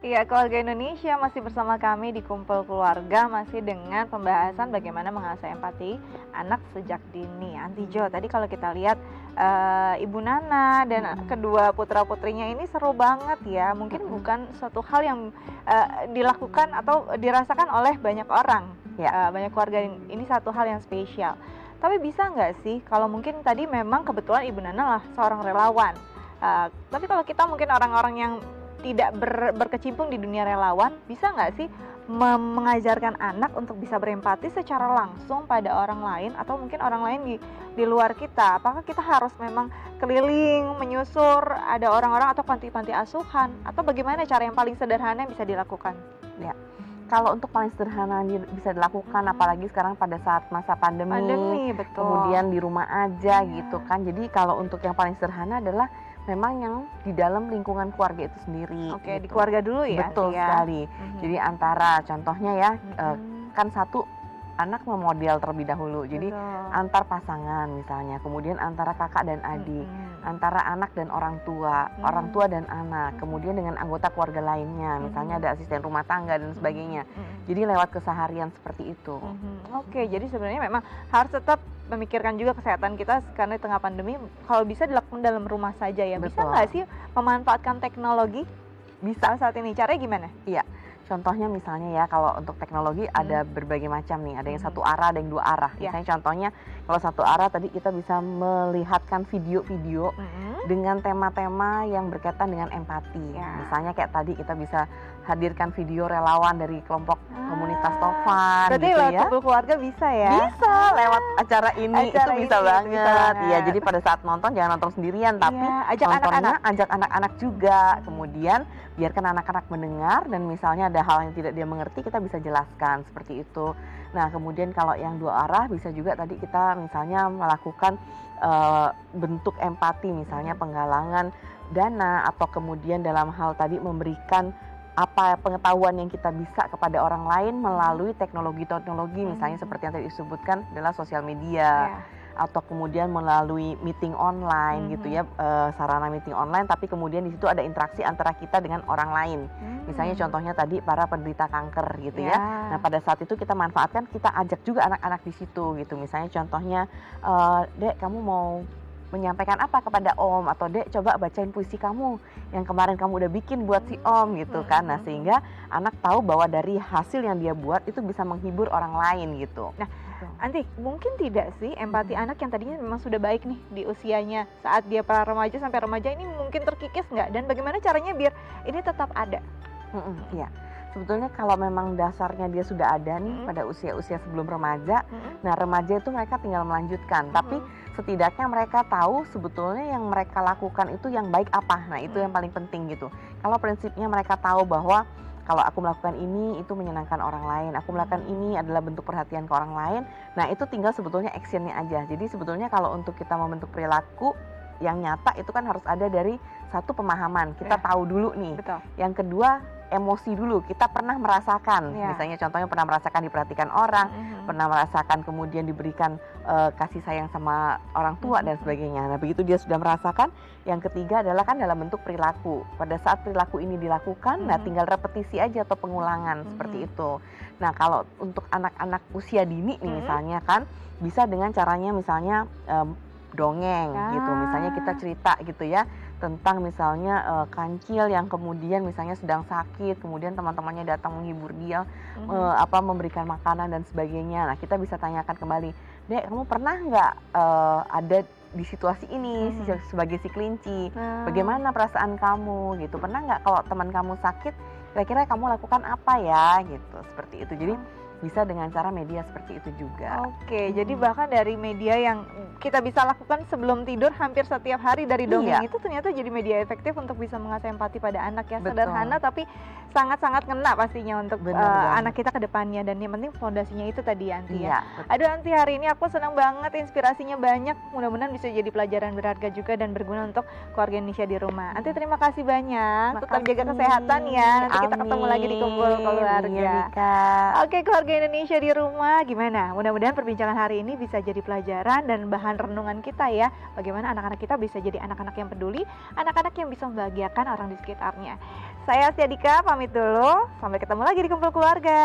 Iya, keluarga Indonesia masih bersama kami di Kumpul Keluarga, masih dengan pembahasan bagaimana mengasah empati anak sejak dini. Anti Jo, tadi kalau kita lihat Ibu Nana dan kedua putra-putrinya ini seru banget ya. Mungkin bukan suatu hal yang dilakukan atau dirasakan oleh banyak orang. Ya, banyak keluarga ini satu hal yang spesial. Tapi bisa nggak sih, kalau mungkin tadi memang kebetulan Ibu Nana lah seorang relawan. Tapi kalau kita mungkin orang-orang yang tidak berkecimpung di dunia relawan, bisa nggak sih mengajarkan anak untuk bisa berempati secara langsung pada orang lain atau mungkin orang lain di luar kita? Apakah kita harus memang keliling, menyusur, ada orang-orang atau panti-panti asuhan, atau bagaimana cara yang paling sederhana yang bisa dilakukan? Ya, kalau untuk paling sederhana bisa dilakukan, apalagi sekarang pada saat masa pandemi, betul. Kemudian di rumah aja gitu kan. Jadi kalau untuk yang paling sederhana adalah memang yang di dalam lingkungan keluarga itu sendiri. Oke, gitu. Di keluarga dulu ya. Betul sekali. Jadi antara contohnya ya, kan satu anak memodel terlebih dahulu. Jadi antar pasangan misalnya, kemudian antara kakak dan adik, antara anak dan orang tua dan anak, kemudian dengan anggota keluarga lainnya, misalnya ada asisten rumah tangga dan sebagainya. Jadi lewat keseharian seperti itu. Oke, jadi sebenarnya memang harus tetap memikirkan juga kesehatan kita karena di tengah pandemi. Kalau bisa dilakukan dalam rumah saja ya. Bisa nggak sih memanfaatkan teknologi? Bisa saat ini. Caranya gimana? Iya. Contohnya misalnya ya, kalau untuk teknologi ada berbagai macam nih, ada yang satu arah, ada yang dua arah. Misalnya contohnya kalau satu arah tadi kita bisa melihatkan video-video dengan tema-tema yang berkaitan dengan empati. Misalnya kayak tadi kita bisa hadirkan video relawan dari kelompok komunitas Tovan. Berarti gitu lewat ya. Kumpul Keluarga bisa ya? Bisa, lewat acara ini itu bisa banget. Iya, jadi pada saat nonton jangan nonton sendirian, tapi ajak anak-anak juga. Kemudian biarkan anak-anak mendengar dan misalnya ada hal yang tidak dia mengerti, kita bisa jelaskan seperti itu. Nah, kemudian kalau yang dua arah bisa juga tadi kita misalnya melakukan bentuk empati, misalnya penggalangan dana atau kemudian dalam hal tadi memberikan apa pengetahuan yang kita bisa kepada orang lain melalui teknologi-teknologi, misalnya seperti yang tadi disebutkan adalah sosial media. Atau kemudian melalui meeting online gitu ya, sarana meeting online, tapi kemudian di situ ada interaksi antara kita dengan orang lain. Misalnya contohnya tadi para penderita kanker gitu ya. Nah, pada saat itu kita manfaatkan, kita ajak juga anak-anak di situ gitu. Misalnya contohnya, Dek, kamu mau menyampaikan apa kepada Om, atau Dek coba bacain puisi kamu yang kemarin kamu udah bikin buat si Om gitu kan. Nah, sehingga anak tahu bahwa dari hasil yang dia buat itu bisa menghibur orang lain gitu. Nah, Anti, mungkin tidak sih empati anak yang tadinya memang sudah baik nih di usianya, saat dia pra remaja sampai remaja ini mungkin terkikis nggak? Dan bagaimana caranya biar ini tetap ada? Iya. Sebetulnya kalau memang dasarnya dia sudah ada nih pada usia-usia sebelum remaja, nah remaja itu mereka tinggal melanjutkan. Tapi setidaknya mereka tahu sebetulnya yang mereka lakukan itu yang baik apa. Nah, itu yang paling penting gitu. Kalau prinsipnya mereka tahu bahwa kalau aku melakukan ini itu menyenangkan orang lain, aku melakukan ini adalah bentuk perhatian ke orang lain. Nah, itu tinggal sebetulnya actionnya aja. Jadi sebetulnya kalau untuk kita membentuk perilaku yang nyata itu kan harus ada dari satu pemahaman, kita tahu dulu nih. Yang kedua, emosi dulu, kita pernah merasakan, misalnya contohnya pernah merasakan diperhatikan orang, pernah merasakan kemudian diberikan kasih sayang sama orang tua dan sebagainya. Nah, begitu dia sudah merasakan, yang ketiga adalah kan dalam bentuk perilaku. Pada saat perilaku ini dilakukan, nah tinggal repetisi aja atau pengulangan seperti itu. Nah, kalau untuk anak-anak usia dini nih misalnya kan, bisa dengan caranya misalnya dongeng gitu, misalnya kita cerita gitu ya tentang misalnya kancil yang kemudian misalnya sedang sakit, kemudian teman-temannya datang menghibur dia, memberikan makanan dan sebagainya. Nah, kita bisa tanyakan kembali, Dek, kamu pernah nggak ada di situasi ini sebagai si kelinci? Bagaimana perasaan kamu gitu? Pernah nggak kalau teman kamu sakit, kira-kira kamu lakukan apa ya gitu? Seperti itu. Jadi bisa dengan cara media seperti itu juga. Oke, jadi bahkan dari media yang kita bisa lakukan sebelum tidur hampir setiap hari dari dongeng itu ternyata jadi media efektif untuk bisa mengasah empati pada anak ya. Sederhana tapi sangat-sangat ngena pastinya untuk anak kita ke depannya, dan yang penting fondasinya itu tadi Anti ya. Aduh Anti, hari ini aku senang banget, inspirasinya banyak, mudah-mudahan bisa jadi pelajaran berharga juga dan berguna untuk keluarga Indonesia di rumah. Anti, terima kasih banyak, tetap jaga kesehatan ya, nanti kita ketemu lagi di Kumpul Keluarga. Oke keluarga keluarga Indonesia di rumah, gimana? Mudah-mudahan perbincangan hari ini bisa jadi pelajaran dan bahan renungan kita ya. Bagaimana anak-anak kita bisa jadi anak-anak yang peduli, anak-anak yang bisa membahagiakan orang di sekitarnya. Saya Astia Dika, pamit dulu. Sampai ketemu lagi di Kumpul Keluarga.